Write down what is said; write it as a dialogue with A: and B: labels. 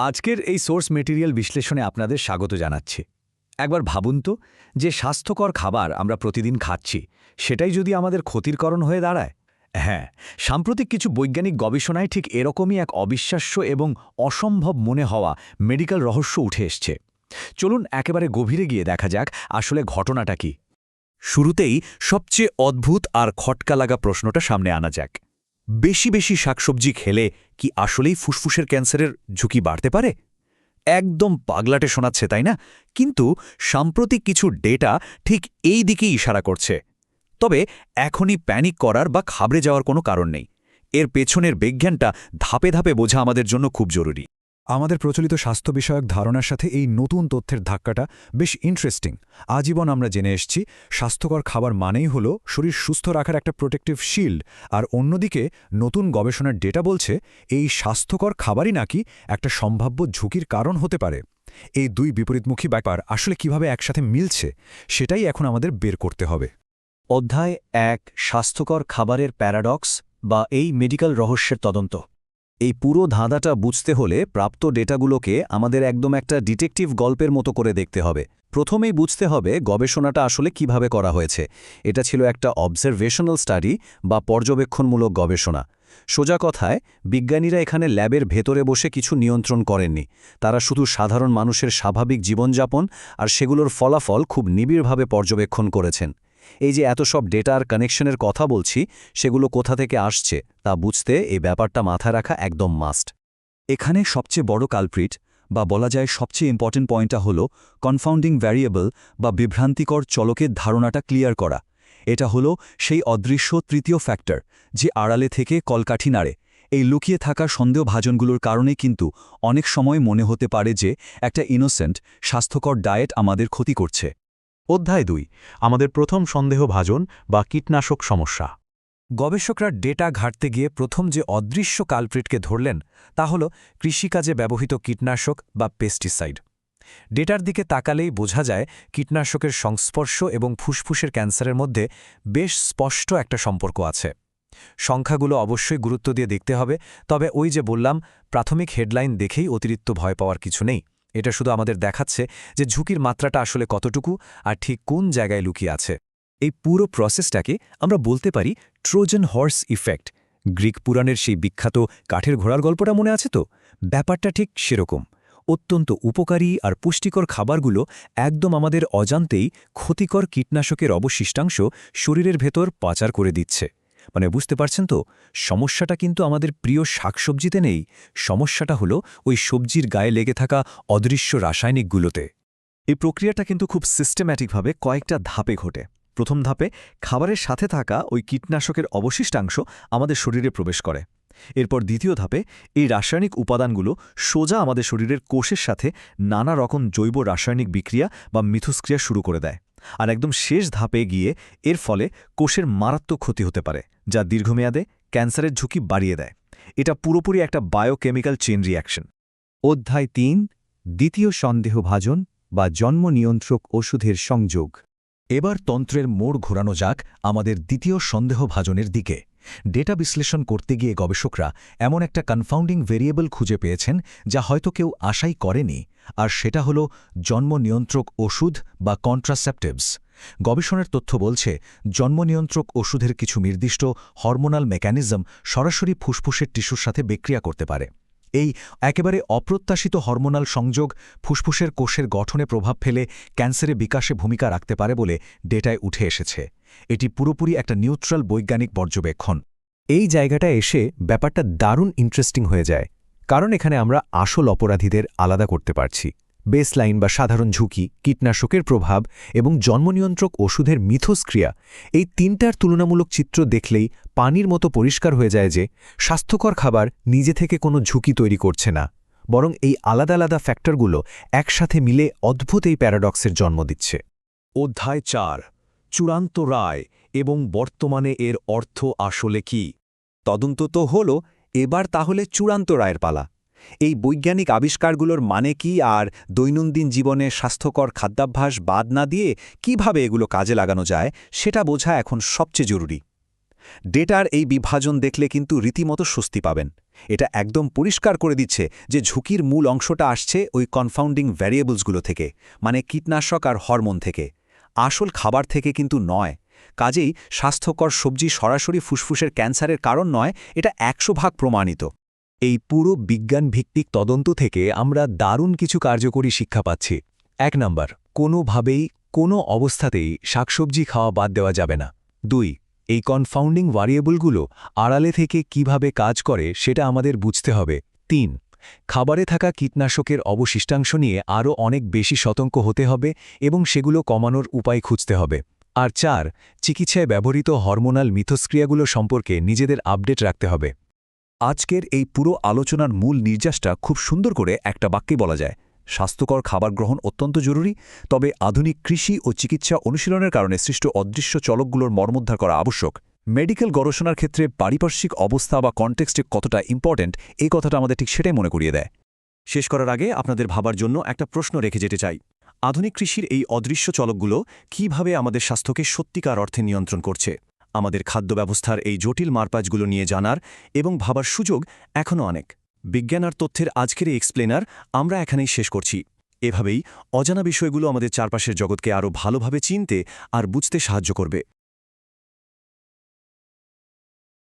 A: আজকের এই source material বিশ্লেষণে আপনাদের স্বাগত জানাচ্ছি। একবার ভাবুন তো, যে স্বাস্থ্যকর খাবার আমরা প্রতিদিন খাচ্ছি সেটাই যদি আমাদের ক্ষতির কারণ হয়ে দাঁড়ায়। হ্যাঁ, সাম্প্রতিক কিছু বৈজ্ঞানিক গবেষণায় ঠিক এরকমই এক অবিশ্বাস্য এবং অসম্ভব মনে হওয়া মেডিকেল রহস্য উঠে এসছে। চলুন একেবারে গভীরে গিয়ে দেখা যাক আসলে ঘটনাটা কি। শুরুতেই সবচেয়ে অদ্ভুত আর খটকা লাগা প্রশ্নটা সামনে আনা যাক। বেশি বেশি শাকসবজি খেলে কি আসলেই ফুসফুসের ক্যান্সারের ঝুঁকি বাড়তে পারে? একদম পাগলাটে শোনাচ্ছে, তাই না? কিন্তু সাম্প্রতিক কিছু ডেটা ঠিক এই দিকেই ইশারা করছে। তবে এখনই প্যানিক করার বা ঘাবড়ে যাওয়ার কোনো কারণ নেই। এর পেছনের বিজ্ঞানটা ধাপে ধাপে বোঝা আমাদের জন্য খুব জরুরি।
B: আমাদের প্রচলিত স্বাস্থ্য বিষয়ক ধারণার সাথে এই নতুন তথ্যের ধাক্কাটা বেশ ইন্টারেস্টিং। আজীবন আমরা জেনে এসেছি স্বাস্থ্যকর খাবার মানেই হলো শরীর সুস্থ রাখার একটা প্রোটেক্টিভ শিল্ড, আর অন্যদিকে নতুন গবেষণার ডেটা বলছে এই স্বাস্থ্যকর খাবারই নাকি একটা সম্ভাব্য ঝুঁকির কারণ হতে পারে। এই দুই বিপরীতমুখী ব্যাপার আসলে কিভাবে একসাথে মিলছে সেটাই এখন আমাদের বের করতে হবে।
A: অধ্যায় ১, স্বাস্থ্যকর খাবারের প্যারাডক্স বা এই মেডিকেল রহস্যের তদন্ত। এই পুরো ধাঁধাটা বুঝতে হলে প্রাপ্ত ডেটাগুলোকে আমাদের একদম একটা ডিটেকটিভ গল্পের মতো করে দেখতে হবে। প্রথমেই বুঝতে হবে গবেষণাটা আসলে কিভাবে করা হয়েছে। এটা ছিল একটা অবজারভেশনাল স্টাডি বা পর্যবেক্ষণমূলক গবেষণা। সোজা কথায়, বিজ্ঞানীরা এখানে ল্যাবের ভেতরে বসে কিছু নিয়ন্ত্রণ করেননি। তারা শুধু সাধারণ মানুষের স্বাভাবিক জীবনযাপন আর সেগুলোর ফলাফল খুব নিবিড়ভাবে পর্যবেক্ষণ করেছেন। এই যে এত সব ডেটা আর কানেকশনের কথা বলছি, সেগুলো কোথা থেকে আসছে তা বুঝতে এই ব্যাপারটা মাথায় রাখা একদম মাস্ট। এখানে সবচেয়ে বড় কালপ্রিট বা বলা যায় সবচেয়ে ইম্পর্টেন্ট পয়েন্টটা হলো কনফাউন্ডিং ভ্যারিয়েবল বা বিভ্রান্তিকর চলকের ধারণাটা ক্লিয়ার করা। এটা হলো সেই অদৃশ্য তৃতীয় ফ্যাক্টর যে আড়ালে থেকে কলকাঠি নাড়ে। এই লুকিয়ে থাকা সন্দেহভাজনগুলোর কারণে কিন্তু অনেক সময় মনে হতে পারে যে একটা ইনোসেন্ট স্বাস্থ্যকর ডায়েট আমাদের ক্ষতি করছে।
C: অধ্যায় ২, আমাদের প্রথম সন্দেহভাজন বা কীটনাশক সমস্যা।
B: গবেষকরা ডেটা ঘাঁটতে গিয়ে প্রথম যে অদৃশ্য কালপ্রিটকে ধরলেন তা হল কৃষিকাজে ব্যবহৃত কীটনাশক বা পেস্টিসাইড। ডেটার দিকে তাকালেই বোঝা যায় কীটনাশকের সংস্পর্শ এবং ফুসফুসের ক্যান্সারের মধ্যে বেশ স্পষ্ট একটা সম্পর্ক আছে। সংখ্যাগুলো অবশ্যই গুরুত্ব দিয়ে দেখতে হবে, তবে ওই যে বললাম, প্রাথমিক হেডলাইন দেখেই অতিরিক্ত ভয় পাওয়ার কিছু নেই। এটা শুধু আমাদের দেখাচ্ছে যে ঝুঁকির মাত্রাটা আসলে কতটুকু আর ঠিক কোন জায়গায় লুকিয়ে আছে। এই পুরো প্রসেসটাকে আমরা বলতে পারি ট্রোজান হর্স ইফেক্ট। গ্রিক পুরাণের সেই বিখ্যাত কাঠের ঘোড়ার গল্পটা মনে আছে তো? ব্যাপারটা ঠিক সেরকম। অত্যন্ত উপকারী আর পুষ্টিকর খাবারগুলো একদম আমাদের অজান্তেই ক্ষতিকর কীটনাশকের অবশিষ্টাংশ শরীরের ভেতর পাচার করে দিচ্ছে। মানে বুঝতে পারছেন তো, সমস্যাটা কিন্তু আমাদের প্রিয় শাকসবজিতে নেই। সমস্যাটা হলো ওই সবজির গায়ে লেগে থাকা অদৃশ্য রাসায়নিকগুলোতে। এই প্রক্রিয়াটা কিন্তু খুব সিস্টেম্যাটিকভাবে কয়েকটা ধাপে ঘটে। প্রথম ধাপে খাবারের সাথে থাকা ওই কীটনাশকের অবশিষ্টাংশ আমাদের শরীরে প্রবেশ করে। এরপর দ্বিতীয় ধাপে এই রাসায়নিক উপাদানগুলো সোজা আমাদের শরীরের কোষের সাথে নানা রকম জৈব রাসায়নিক বিক্রিয়া বা মিথস্ক্রিয়া শুরু করে দেয়। আর একদম শেষ ধাপে গিয়ে এর ফলে কোষের মারাত্মক ক্ষতি হতে পারে, যা দীর্ঘমেয়াদে ক্যান্সারের ঝুঁকি বাড়িয়ে দেয়। এটা পুরোপুরি একটা বায়োকেমিক্যাল চেইন রিঅ্যাকশন।
D: অধ্যায় ৩, দ্বিতীয় সন্দেহভাজন বা জন্ম নিয়ন্ত্রক ওষুধের সংযোগ।
B: এবার তন্ত্রের মোড় ঘোরানো যাক আমাদের দ্বিতীয় সন্দেহভাজনের দিকে। ডেটা বিশ্লেষণ করতে গিয়ে গবেষকরা এমন একটা কনফাউন্ডিং ভেরিয়েবল খুঁজে পেয়েছেন যা হয়তো কেউ আশাই করেনি, আর সেটা হলো জন্ম নিয়ন্ত্রক ওষুধ বা কন্ট্রাসেপটিভস। গবেষণার তথ্য বলছে জন্ম নিয়ন্ত্রক ওষুধের কিছু নির্দিষ্ট হরমোনাল মেকানিজম সরাসরি ফুসফুসের টিস্যুর সাথে বিক্রিয়া করতে পারে। এই একেবারে অপ্রত্যাশিত হরমোনাল সংযোগ ফুসফুসের কোষের গঠনে প্রভাব ফেলে ক্যান্সারে বিকাশে ভূমিকা রাখতে পারে বলে ডেটায় উঠে এসেছে। এটি পুরোপুরি একটা নিউট্রাল বৈজ্ঞানিক পর্যবেক্ষণ।
D: এই জায়গাটা এসে ব্যাপারটা দারুণ ইন্টারেস্টিং হয়ে যায়, কারণ এখানে আমরা আসল অপরাধীদের আলাদা করতে পারছি। বেসলাইন বা সাধারণ ঝুঁকি, কীটনাশকের প্রভাব এবং জন্মনিয়ন্ত্রক ওষুধের মিথস্ক্রিয়া, এই তিনটার তুলনামূলক চিত্র দেখলেই পানির মতো পরিষ্কার হয়ে যায় যে স্বাস্থ্যকর খাবার নিজে থেকে কোনো ঝুঁকি তৈরি করছে না, বরং এই আলাদা আলাদা ফ্যাক্টরগুলো একসাথে মিলে অদ্ভুত এই প্যারাডক্সের জন্ম দিচ্ছে।
B: অধ্যায় ৪, চূড়ান্ত রায় এবং বর্তমানে এর অর্থ আসলে কি?
A: তদন্ত তো হলো, এবার তাহলে চূড়ান্ত রায়ের পালা। এই বৈজ্ঞানিক আবিষ্কারগুলোর মানে কি, আর দৈনন্দিন জীবনে স্বাস্থ্যকর খাদ্যাভ্যাস বাদ না দিয়ে কিভাবে এগুলো কাজে লাগানো যায় সেটা বোঝা এখন সবচেয়ে জরুরি। ডেটার এই বিভাজন দেখলে কিন্তু রীতিমতো স্বস্তি পাবেন। এটা একদম পরিষ্কার করে দিচ্ছে যে ঝুঁকির মূল অংশটা আসছে ওই কনফাউন্ডিং ভ্যারিয়েবলসগুলো থেকে, মানে কীটনাশক আর হরমোন থেকে, আসল খাবার থেকে কিন্তু নয়। কাজেই স্বাস্থ্যকর সবজি সরাসরি ফুসফুসের ক্যান্সারের কারণ নয়, এটা 100% প্রমাণিত।
B: এই পুরো বিজ্ঞানভিত্তিক তদন্ত থেকে আমরা দারুণ কিছু কার্যকরী শিক্ষা পাচ্ছি। 1 নাম্বার, কোনোভাবেই কোনো অবস্থাতেই শাকসবজি খাওয়া বাদ দেওয়া যাবে না। 2, এই কনফাউন্ডিং ভ্যারিয়েবলগুলো আড়ালে থেকে কিভাবে কাজ করে সেটা আমাদের বুঝতে হবে। 3, খাবারে থাকা কীটনাশকের অবশিষ্টাংশ নিয়ে আরও অনেক বেশি সতর্ক হতে হবে এবং সেগুলো কমানোর উপায় খুঁজতে হবে। আর 4, চিকিৎসায় ব্যবহৃত হরমোনাল মিথস্ক্রিয়াগুলো সম্পর্কে নিজেদের আপডেট রাখতে হবে।
A: আজকের এই পুরো আলোচনার মূল নির্যাসটা খুব সুন্দর করে একটা বাক্যে বলা যায়: স্বাস্থ্যকর খাবার গ্রহণ অত্যন্ত জরুরি, তবে আধুনিক কৃষি ও চিকিৎসা অনুশীলনের কারণে সৃষ্ট অদৃশ্য চলকগুলোর মর্মোদ্ধার করা আবশ্যক। মেডিকেল গবেষণার ক্ষেত্রে পারিপার্শ্বিক অবস্থা বা কনটেক্সটে কতটা ইম্পর্ট্যান্ট, এই কথাটা আমাদের ঠিক সেটাই মনে করিয়ে দেয়। শেষ করার আগে আপনাদের ভাবার জন্য একটা প্রশ্ন রেখে যেতে চাই: আধুনিক কৃষির এই অদৃশ্য চলকগুলো কিভাবে আমাদের স্বাস্থ্যকে সত্যিকার অর্থে নিয়ন্ত্রণ করছে? আমাদের খাদ্য ব্যবস্থার এই জটিল মারপ্যাচগুলো নিয়ে জানার এবং ভাবার সুযোগ এখনও অনেক। বিজ্ঞান আর তথ্যের আজকের এই এক্সপ্লেনার আমরা এখানেই শেষ করছি। এভাবেই অজানা বিষয়গুলো আমাদের চারপাশের জগৎকে আরও ভালোভাবে চিনতে আর বুঝতে সাহায্য করবে।